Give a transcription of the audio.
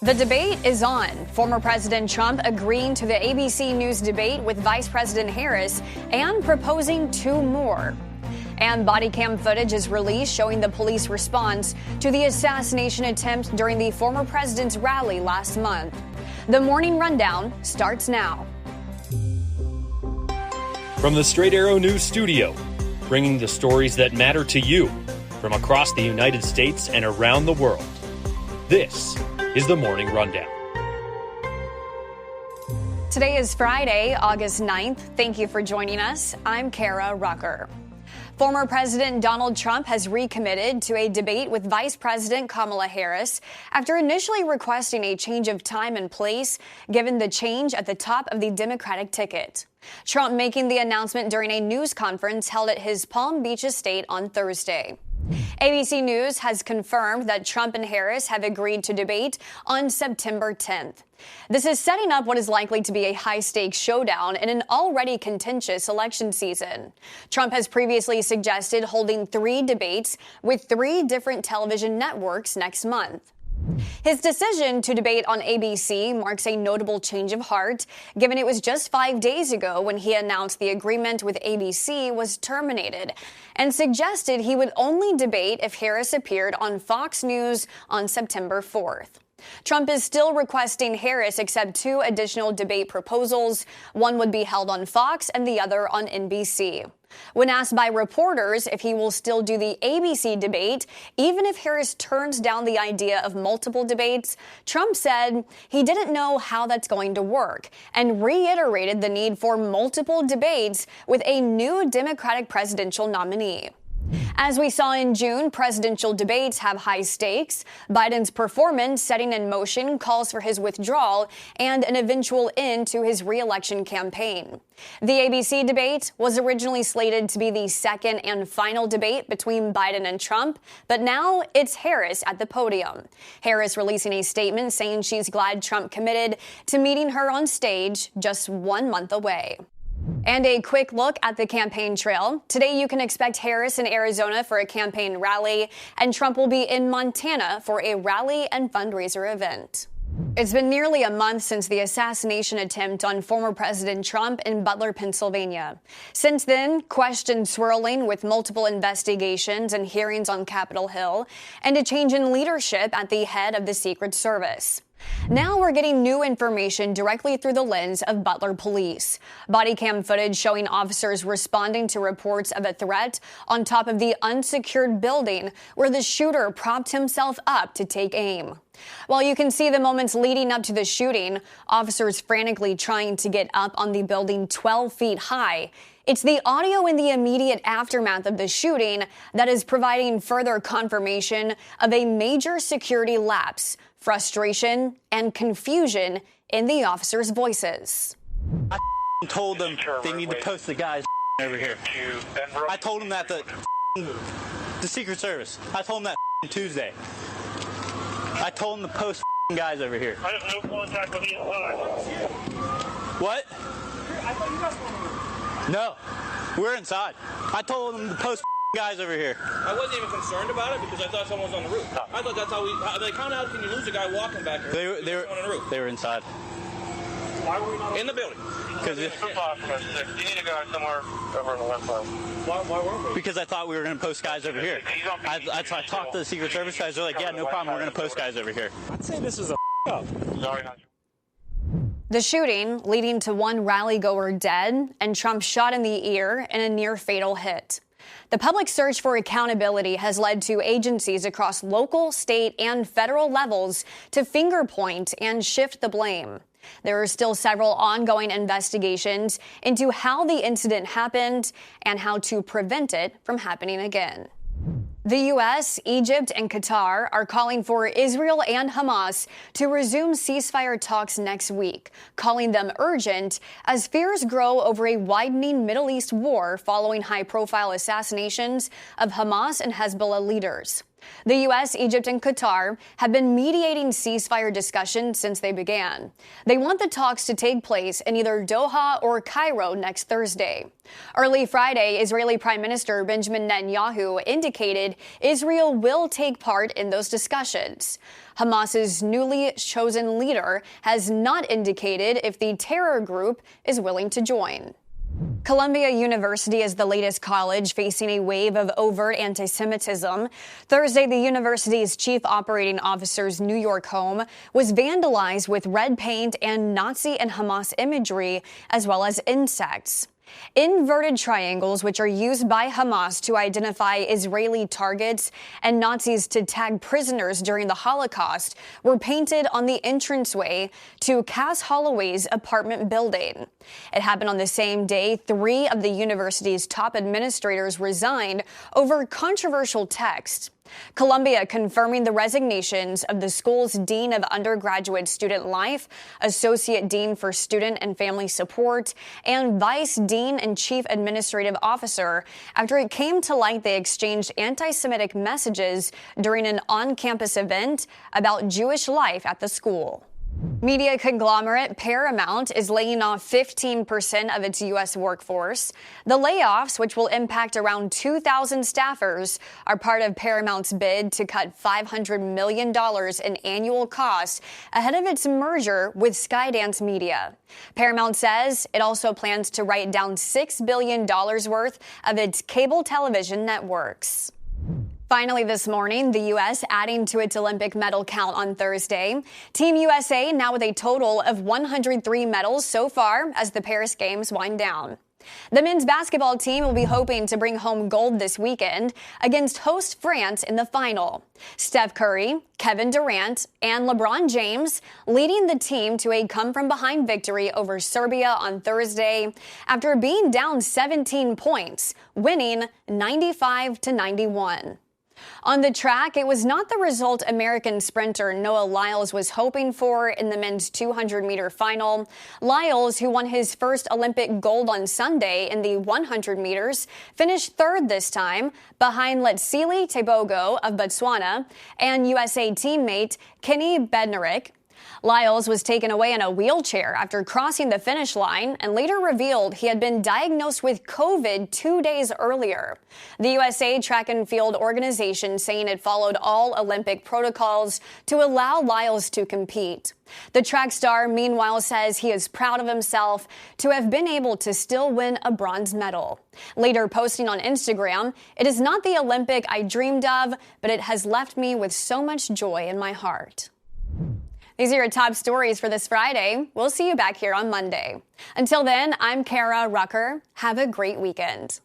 The debate is on. Former President Trump agreeing to the ABC News debate with Vice President Harris and proposing two more. And bodycam footage is released showing the police response to the assassination attempt during the former president's rally last month. The Morning Rundown starts now. From the Straight Arrow News Studio, bringing the stories that matter to you from across the United States and around the world. This is the Morning Rundown. Today is Friday, August 9th. Thank you for joining us. I'm Kara Rucker. Former President Donald Trump has recommitted to a debate with Vice President Kamala Harris after initially requesting a change of time and place, given the change at the top of the Democratic ticket. Trump making the announcement during a news conference held at his Palm Beach estate on Thursday. ABC News has confirmed that Trump and Harris have agreed to debate on September 10th. This is setting up what is likely to be a high-stakes showdown in an already contentious election season. Trump has previously suggested holding 3 debates with 3 different television networks next month. His decision to debate on ABC marks a notable change of heart, given it was just 5 days ago when he announced the agreement with ABC was terminated and suggested he would only debate if Harris appeared on Fox News on September 4th. Trump is still requesting Harris accept 2 additional debate proposals. One would be held on Fox and the other on NBC. When asked by reporters if he will still do the ABC debate, even if Harris turns down the idea of multiple debates, Trump said he didn't know how that's going to work and reiterated the need for multiple debates with a new Democratic presidential nominee. As we saw in June, presidential debates have high stakes. Biden's performance setting in motion calls for his withdrawal and an eventual end to his re-election campaign. The ABC debate was originally slated to be the second and final debate between Biden and Trump, but now it's Harris at the podium. Harris releasing a statement saying she's glad Trump committed to meeting her on stage just 1 month away. And a quick look at the campaign trail. Today, you can expect Harris in Arizona for a campaign rally, and Trump will be in Montana for a rally and fundraiser event. It's been nearly a month since the assassination attempt on former President Trump in Butler, Pennsylvania. Since then, questions swirling with multiple investigations and hearings on Capitol Hill, and a change in leadership at the head of the Secret Service. Now we're getting new information directly through the lens of Butler police. Bodycam footage showing officers responding to reports of a threat on top of the unsecured building where the shooter propped himself up to take aim. While you can see the moments leading up to the shooting, officers frantically trying to get up on the building 12 feet high, it's the audio in the immediate aftermath of the shooting that is providing further confirmation of a major security lapse, frustration, and confusion in the officers' voices. I told them they need to post the guys over here. I told them that the Secret Service. I told them that Tuesday. I told them to post guys over here. I have no contact with the inside. What? I thought you guys were. No, we're inside. I told them to post guys over here. I wasn't even concerned about it because I thought someone was on the roof. I thought that's how how can you lose a guy walking back here? They were inside. Why were we not in the building? Because you need to go somewhere over on the west side. Why weren't we? Because I thought we were going to post guys over here. I talked to the Secret Service guys. They're like, yeah, no problem. We're going to post guys over here. I'd say this is a up. Sorry, not you. The shooting leading to one rally-goer dead and Trump shot in the ear in a near-fatal hit. The public search for accountability has led to agencies across local, state, and federal levels to finger-point and shift the blame. There are still several ongoing investigations into how the incident happened and how to prevent it from happening again. The U.S., Egypt, and Qatar are calling for Israel and Hamas to resume ceasefire talks next week, calling them urgent as fears grow over a widening Middle East war following high-profile assassinations of Hamas and Hezbollah leaders. The U.S., Egypt, and Qatar have been mediating ceasefire discussions since they began. They want the talks to take place in either Doha or Cairo next Thursday. Early Friday, Israeli Prime Minister Benjamin Netanyahu indicated Israel will take part in those discussions. Hamas's newly chosen leader has not indicated if the terror group is willing to join. Columbia University is the latest college facing a wave of overt anti-Semitism. Thursday, the university's chief operating officer's New York home was vandalized with red paint and Nazi and Hamas imagery, as well as insects. Inverted triangles, which are used by Hamas to identify Israeli targets and Nazis to tag prisoners during the Holocaust, were painted on the entranceway to Cass Holloway's apartment building. It happened on the same day 3 of the university's top administrators resigned over controversial text. Columbia confirming the resignations of the school's Dean of Undergraduate Student Life, Associate Dean for Student and Family Support, and Vice Dean and Chief Administrative Officer after it came to light they exchanged anti-Semitic messages during an on-campus event about Jewish life at the school. Media conglomerate Paramount is laying off 15% of its U.S. workforce. The layoffs, which will impact around 2,000 staffers, are part of Paramount's bid to cut $500 million in annual costs ahead of its merger with Skydance Media. Paramount says it also plans to write down $6 billion worth of its cable television networks. Finally this morning, the U.S. adding to its Olympic medal count on Thursday. Team USA now with a total of 103 medals so far as the Paris Games wind down. The men's basketball team will be hoping to bring home gold this weekend against host France in the final. Steph Curry, Kevin Durant, and LeBron James leading the team to a come-from-behind victory over Serbia on Thursday after being down 17 points, winning 95-91. On the track, it was not the result American sprinter Noah Lyles was hoping for in the men's 200-meter final. Lyles, who won his first Olympic gold on Sunday in the 100 meters, finished third this time, behind Letsile Tebogo of Botswana and USA teammate Kenny Bednarik. Lyles was taken away in a wheelchair after crossing the finish line and later revealed he had been diagnosed with COVID 2 days earlier. The USA Track and Field organization saying it followed all Olympic protocols to allow Lyles to compete. The track star, meanwhile, says he is proud of himself to have been able to still win a bronze medal. Later posting on Instagram, "It is not the Olympic I dreamed of, but it has left me with so much joy in my heart." These are your top stories for this Friday. We'll see you back here on Monday. Until then, I'm Kara Rucker. Have a great weekend.